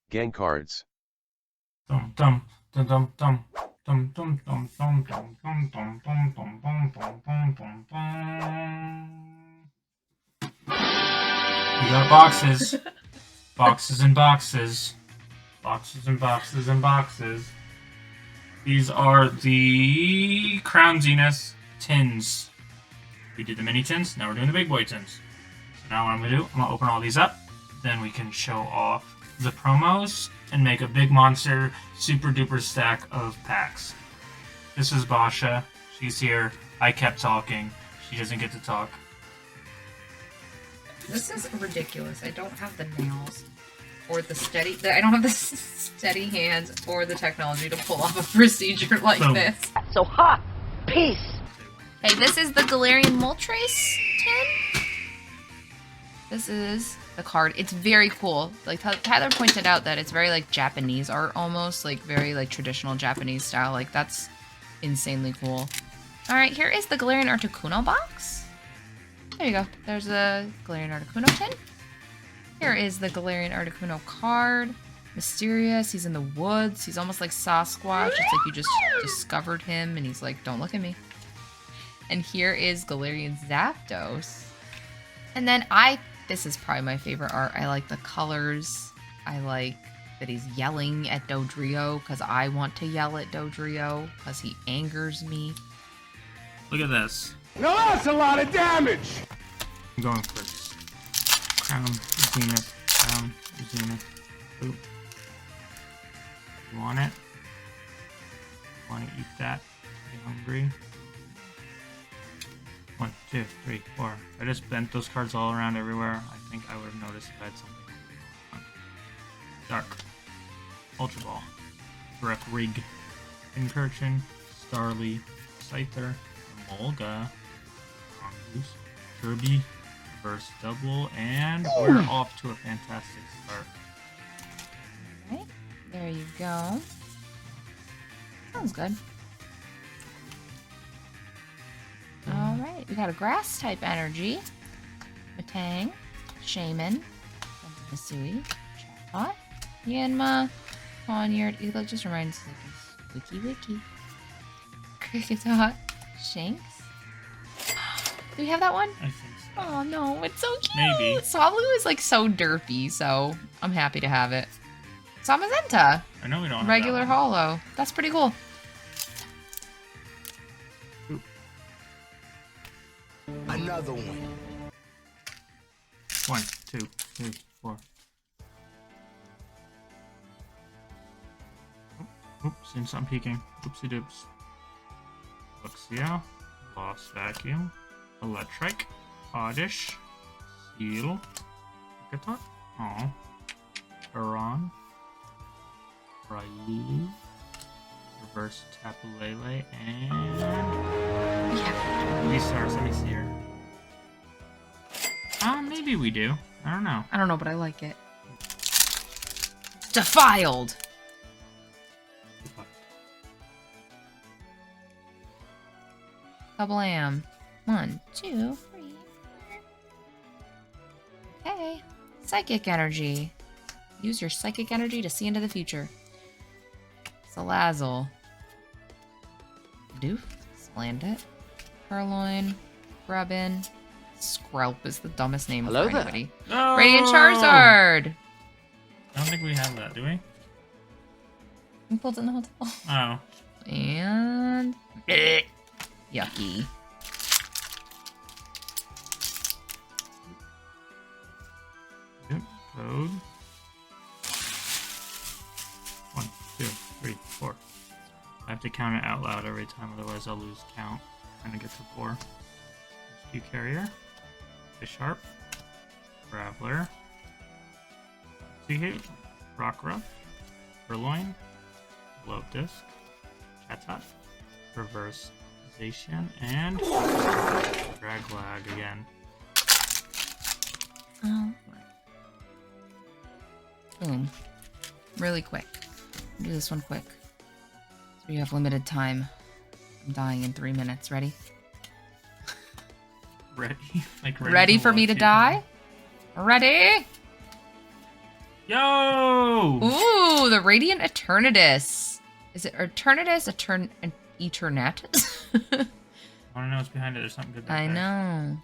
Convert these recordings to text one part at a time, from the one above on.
Gang cards. Dum dum dum dum dum. Dum dum dum dum dum dum dum dum dum dum dum dum dum dum. We got boxes. Boxes and boxes. Boxes and boxes and boxes. These are the Crown Zenith tins. We did the mini tins, now we're doing the big boy tins. So now what I'm going to do, I'm going to open all these up. Then we can show off the promos and make a big monster super duper stack of packs. This is Basha. She's here. I kept talking. She doesn't get to talk. This is ridiculous. I don't have the nails or the steady. I don't have the steady hands or the technology to pull off a procedure like this. So ha! Peace! Hey, this is the Galarian Moltres tin. This is the card. It's very cool. Like Tyler pointed out that it's very like Japanese art almost, like very like traditional Japanese style. Like that's insanely cool. All right, here is the Galarian Articuno box. There you go. There's a Galarian Articuno tin. Here is the Galarian Articuno card. Mysterious. He's in the woods. He's almost like Sasquatch. It's like you just discovered him and he's like, don't look at me. And here is Galarian Zapdos. And then this is probably my favorite art. I like the colors. I like that he's yelling at Dodrio because I want to yell at Dodrio because he angers me. Look at this. Now that's a lot of damage! I'm going first. Crown Zenith. Crown Zenith. Boop. You want it? Want to eat that? Are you hungry? 1, 2, 3, 4. I just bent those cards all around everywhere. I think I would have noticed if I had something on. Dark. Ultra Ball. Breath Rig. Incursion. Starly. Scyther. Molga. Mongoose. Kirby. Reverse Double. And we're off to a fantastic start. Okay, there you go. Sounds good. Alright, we got a grass type energy. Matang, Shaman, Masui, Chatbot, Yanma, Ponyard. It just reminds me of Wiki. Kricketot, Shanks. Do we have that one? I think so. Oh no, it's so cute. Maybe. Swablu is like so derpy, so I'm happy to have it. Samazenta, I know we don't have regular that one. holo. That's pretty cool. Another one. 1, 2, 3, 4. Oops, seen something peeking. Oopsie doops. Luxio. Lost Vacuum. Electric. Oddish. Seal. Kricketot. Aw. Huron. Ryu. Reverse Tapu Lele. And... Yeah. Restars. Let me see here. Maybe we do. I don't know. I don't know, but I like it. Defiled. Kablam. 1, 2, 3. Okay. Psychic energy. Use your psychic energy to see into the future. Salazzle. Doof. Slandit. Purloin. Grubbin. Skrelp is the dumbest name Hello for there. anybody. No! Radiant Charizard! I don't think we have that, do we? We pulled it in the hotel. Oh. And... Yucky. Yep. Code. 1, 2, 3, 4. I have to count it out loud every time, otherwise I'll lose count. Trying to get to 4. Rescue Carrier. Bisharp. Graveler. Seahoot. Rockruff. Purloin. Blow Disc. Chatot. Reverse Zacian. And Draglag again. Oh. Boom. Really quick. Do this one quick. So you have limited time. I'm dying in 3 minutes. Ready? Ready? Like Ready for me to watch you. die? Ready? Yo! Ooh, the Radiant Eternatus. Is it Eternatus? Eternatus? I want to know what's behind it. There's something good back I there.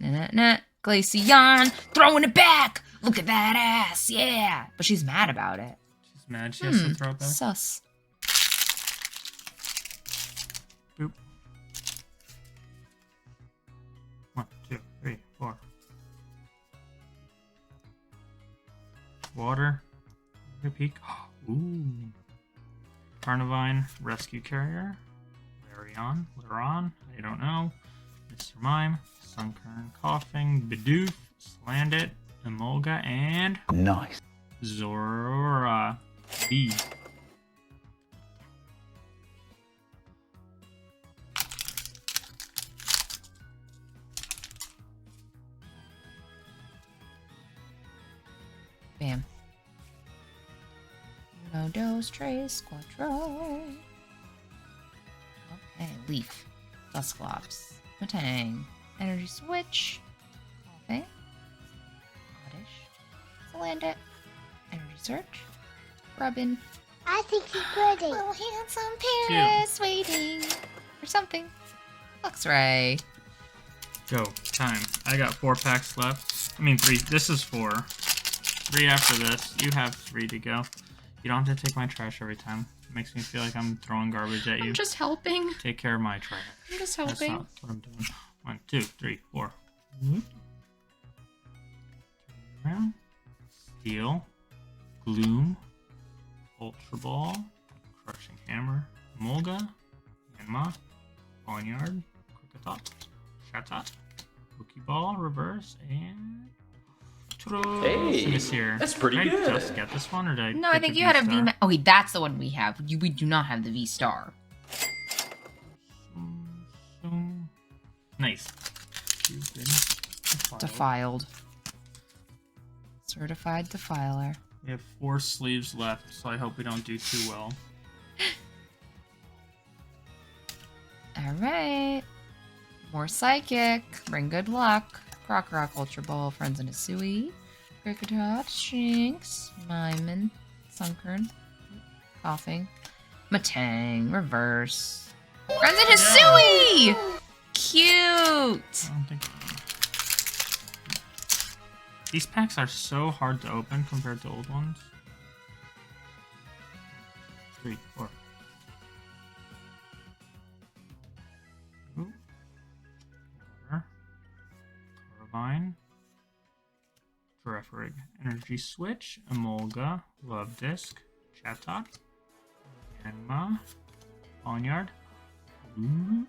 know. Glaceon, throwing it back. Look at that ass. Yeah. But she's mad about it. She's mad. She has to throw it back. Sus. Boop. 1, 2, 3, 4. Water. Take a peek. Ooh. Carnivine Rescue Carrier. Larion. Laron. I don't know. Mr. Mime. Sunkern Coughing. Bidoof. Slandit. Emolga. And. Nice. Zorora B. Bam. Uno, dos, tres, cuatro. Okay, Leaf. Dusclops. Matang. Energy Switch. Okay. Oddish. Salandit. Energy Search. Rubbin. I think he's pretty. Little handsome Paris waiting for something. Luxray. Go. Time. I got 4 packs left. I mean 3. This is 4. 3 after this. You have 3 to go. You don't have to take my trash every time. It makes me feel like I'm throwing garbage at you. I'm just helping. Take care of my trash. I'm just That's helping. not what I'm doing. 1, 2, 3, 4. Whoop. Turn around. Steel. Gloom. Ultra Ball. Crushing Hammer. Molga. Yanma. Barnyard. Krookatot. Shatot. Pokeball. Reverse. And... Hey, Miss here. that's pretty Did good. I just get this one, or did I No, I get think the you had a V-Star? V. Oh, wait, that's the one we have. We do not have the V Star. Nice. Defiled. Certified Defiler. We have 4 sleeves left, so I hope we don't do too well. All right. More Psychic. Bring good luck. Croc Ultra Ball. Friends in a Sui. Krookatot. Shinx. Mime. Sunkern. Coughing. Matang. Reverse. Friends in a Sui! Cute! I don't think... These packs are so hard to open compared to old ones. 3, 4. Ooh. Water. Carvine. Ferrorig. Energy Switch. Emolga. Love Disc. Chatot. Yanma. Barnyard. Ooh.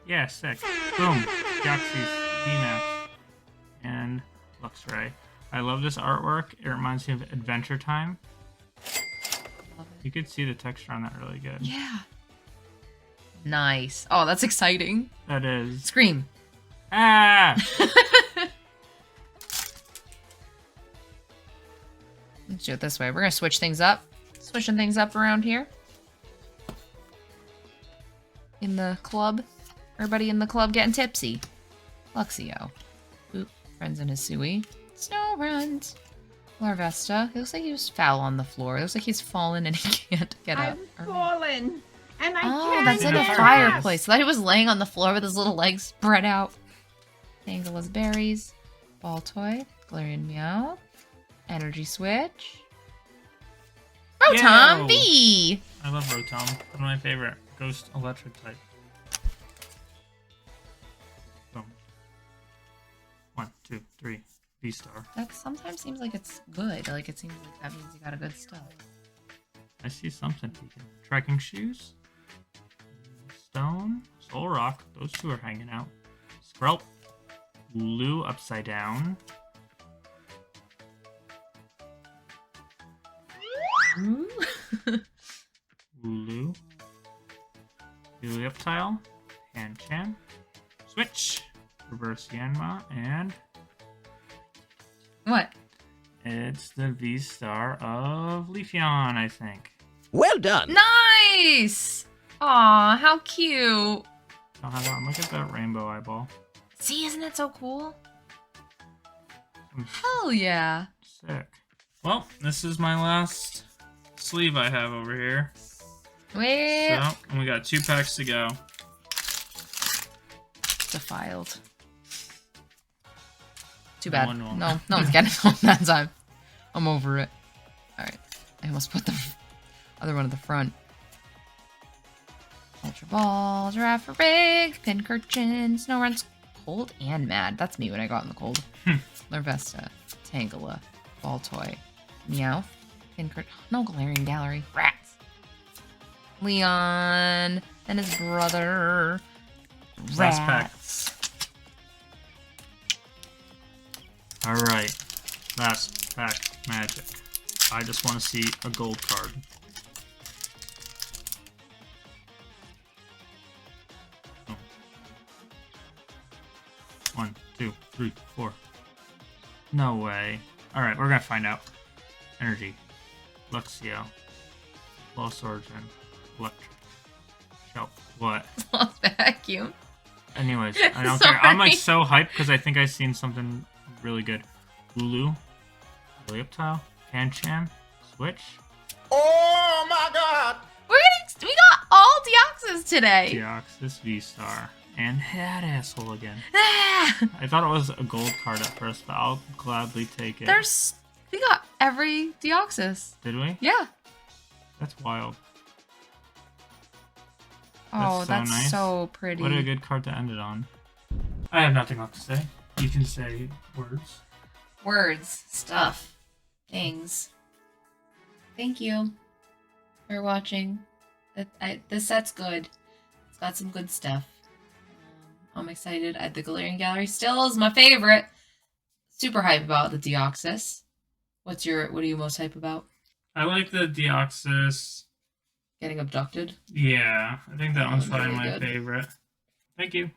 Yeah, sick. Boom. Galaxy's VMAX. And Luxray. I love this artwork. It reminds me of Adventure Time. Love it. You could see the texture on that really good. Yeah. Nice. Oh, that's exciting. That is. Scream. Ah! Let's do it this way. We're gonna switch things up. Switching things up around here. In the club. Everybody in the club getting tipsy. Luxio. Oop. Friends in Hisui. Snow runs. Larvesta. It looks like he was foul on the floor. It looks like he's fallen and he can't get up. I've fallen, and I Oh, can't that's in a get fireplace. I thought he was laying on the floor with his little legs spread out. Tangela's Berries. Ball Toy. Galarian Meow. Energy Switch. Rotom Yo! V! I love Rotom. One of my favorite. Ghost Electric type. Boom. 1, 2, 3. V-Star. That sometimes seems like it's good. Like it seems like that means you got a good stuff. I see something peeking. Trekking Shoes. Stone. Soul Rock. Those 2 are hanging out. Skrelp. Lulu upside down. Ooh. Lulu. Helioptile. Hanchan. Switch. Reverse Yanma. And What? it's the V-Star of Leafeon, I think. Well done. Nice! Aw, how cute. Don't have that. Look at that rainbow eyeball. See, isn't that so cool? Hell yeah. Sick. Well, this is my last sleeve I have over here. Wait. So, and we got 2 packs to go. Defiled. Too bad. one won't. No one's getting home that time. I'm over it. Alright. I almost put the other one at the front. Ultra Ball, Giraffe Rig, Pincurchin, Snow Runs, Cold and Mad. That's me when I got in the cold. Larvesta, Tangela, Ball Toy, Meowth, Pincurchin, no Galarian Gallery, Rats, Leon, and his brother, Last pack. Rats. Alright. Last pack magic. I just want to see a gold card. Oh. 1, 2, 3, 4. No way. Alright, we're gonna find out. Energy. Luxio. Lost Origin. Electric. Kelp. What? Lost vacuum. Anyways, I don't care. I'm like Sorry. so hyped because I think I've seen something really good. Lulu. Leoptile. Pancham. Switch. Oh my god! We got all Deoxys today. Deoxys V-Star. And that asshole again. Ah, I thought it was a gold card at first, but I'll gladly take it. we got every Deoxys. Did we? Yeah. That's wild. Oh, That's so that's nice. so pretty. What a good card to end it on. I have nothing left to say. You can say words. Words, stuff, things. Thank you for watching. This set's good. It's got some good stuff. I'm excited. The Galarian Gallery still is my favorite. Super hype about the Deoxys. What are you most hype about? I like the Deoxys. Getting abducted? Yeah, I think that one's probably Really my good. favorite. Thank you.